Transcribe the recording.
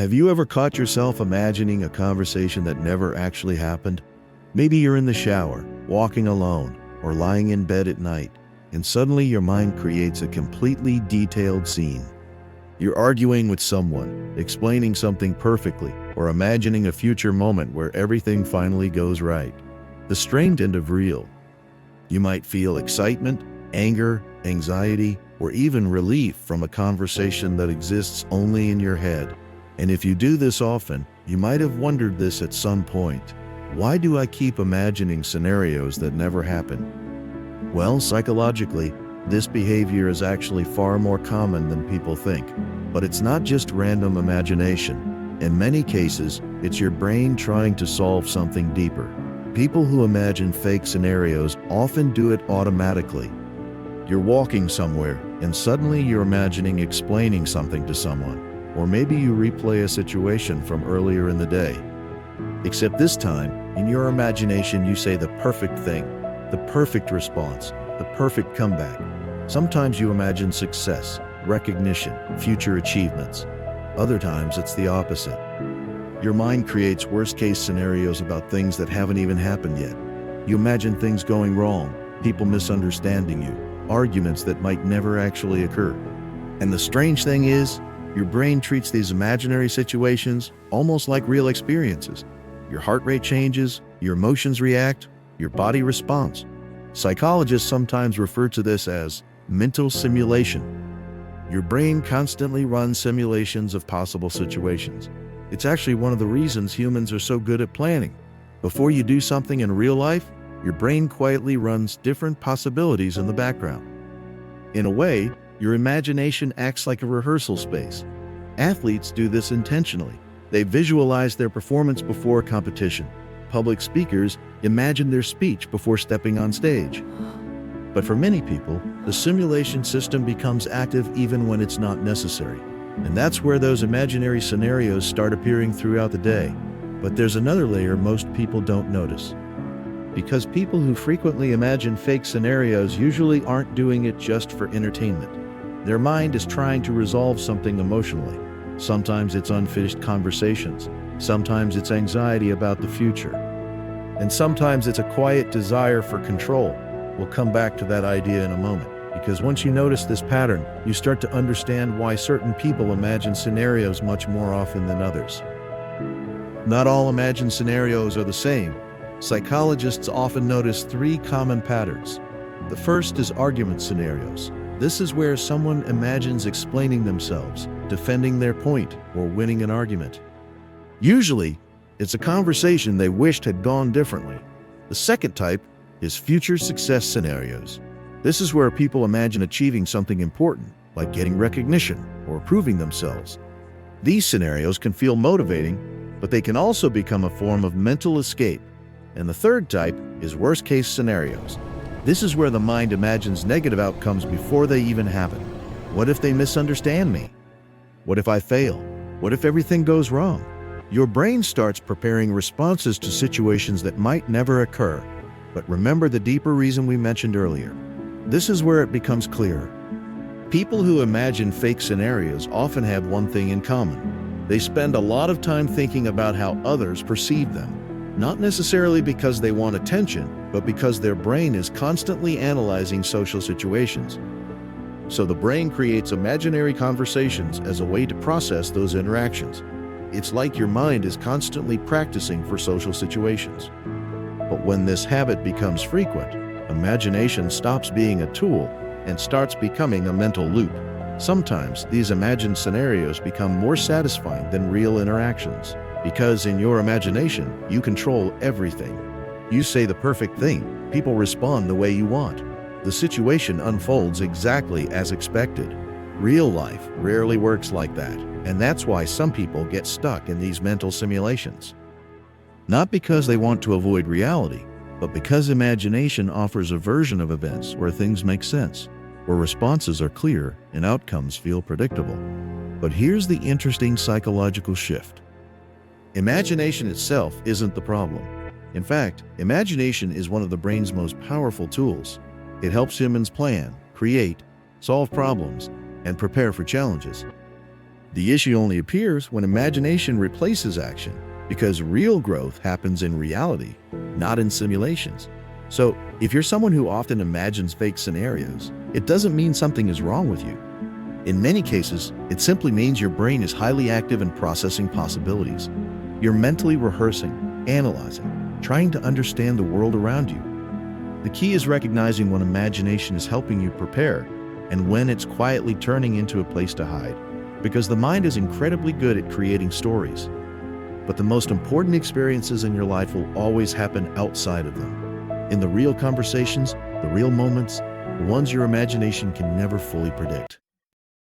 Have you ever caught yourself imagining a conversation that never actually happened? Maybe you're in the shower, walking alone, or lying in bed at night, and suddenly your mind creates a completely detailed scene. You're arguing with someone, explaining something perfectly, or imagining a future moment where everything finally goes right. The strange end of real. You might feel excitement, anger, anxiety, or even relief from a conversation that exists only in your head. And if you do this often, you might have wondered this at some point. Why do I keep imagining scenarios that never happen? Well, psychologically, this behavior is actually far more common than people think. But it's not just random imagination. In many cases, it's your brain trying to solve something deeper. People who imagine fake scenarios often do it automatically. You're walking somewhere, and suddenly you're imagining explaining something to someone. Or maybe you replay a situation from earlier in the day. Except this time, in your imagination you say the perfect thing, the perfect response, the perfect comeback. Sometimes you imagine success, recognition, future achievements. Other times it's the opposite. Your mind creates worst-case scenarios about things that haven't even happened yet. You imagine things going wrong, people misunderstanding you, arguments that might never actually occur. And the strange thing is, your brain treats these imaginary situations almost like real experiences. Your heart rate changes, your emotions react, your body responds. Psychologists sometimes refer to this as mental simulation. Your brain constantly runs simulations of possible situations. It's actually one of the reasons humans are so good at planning. Before you do something in real life, your brain quietly runs different possibilities in the background. In a way, your imagination acts like a rehearsal space. Athletes do this intentionally. They visualize their performance before a competition. Public speakers imagine their speech before stepping on stage. But for many people, the simulation system becomes active even when it's not necessary. And that's where those imaginary scenarios start appearing throughout the day. But there's another layer most people don't notice. Because people who frequently imagine fake scenarios usually aren't doing it just for entertainment. Their mind is trying to resolve something emotionally. Sometimes it's unfinished conversations. Sometimes it's anxiety about the future. And sometimes it's a quiet desire for control. We'll come back to that idea in a moment. Because once you notice this pattern, you start to understand why certain people imagine scenarios much more often than others. Not all imagined scenarios are the same. Psychologists often notice three common patterns. The first is argument scenarios. This is where someone imagines explaining themselves, defending their point, or winning an argument. Usually, it's a conversation they wished had gone differently. The second type is future success scenarios. This is where people imagine achieving something important, like getting recognition or proving themselves. These scenarios can feel motivating, but they can also become a form of mental escape. And the third type is worst-case scenarios. This is where the mind imagines negative outcomes before they even happen. What if they misunderstand me? What if I fail? What if everything goes wrong? Your brain starts preparing responses to situations that might never occur. But remember the deeper reason we mentioned earlier. This is where it becomes clearer. People who imagine fake scenarios often have one thing in common. They spend a lot of time thinking about how others perceive them. Not necessarily because they want attention, but because their brain is constantly analyzing social situations. So the brain creates imaginary conversations as a way to process those interactions. It's like your mind is constantly practicing for social situations. But when this habit becomes frequent, imagination stops being a tool and starts becoming a mental loop. Sometimes these imagined scenarios become more satisfying than real interactions. Because in your imagination, you control everything. You say the perfect thing, people respond the way you want. The situation unfolds exactly as expected. Real life rarely works like that, and that's why some people get stuck in these mental simulations. Not because they want to avoid reality, but because imagination offers a version of events where things make sense, where responses are clear and outcomes feel predictable. But here's the interesting psychological shift. Imagination itself isn't the problem. In fact, imagination is one of the brain's most powerful tools. It helps humans plan, create, solve problems, and prepare for challenges. The issue only appears when imagination replaces action, because real growth happens in reality, not in simulations. So, if you're someone who often imagines fake scenarios, it doesn't mean something is wrong with you. In many cases, it simply means your brain is highly active in processing possibilities. You're mentally rehearsing, analyzing, trying to understand the world around you. The key is recognizing when imagination is helping you prepare and when it's quietly turning into a place to hide. Because the mind is incredibly good at creating stories. But the most important experiences in your life will always happen outside of them. In the real conversations, the real moments, the ones your imagination can never fully predict.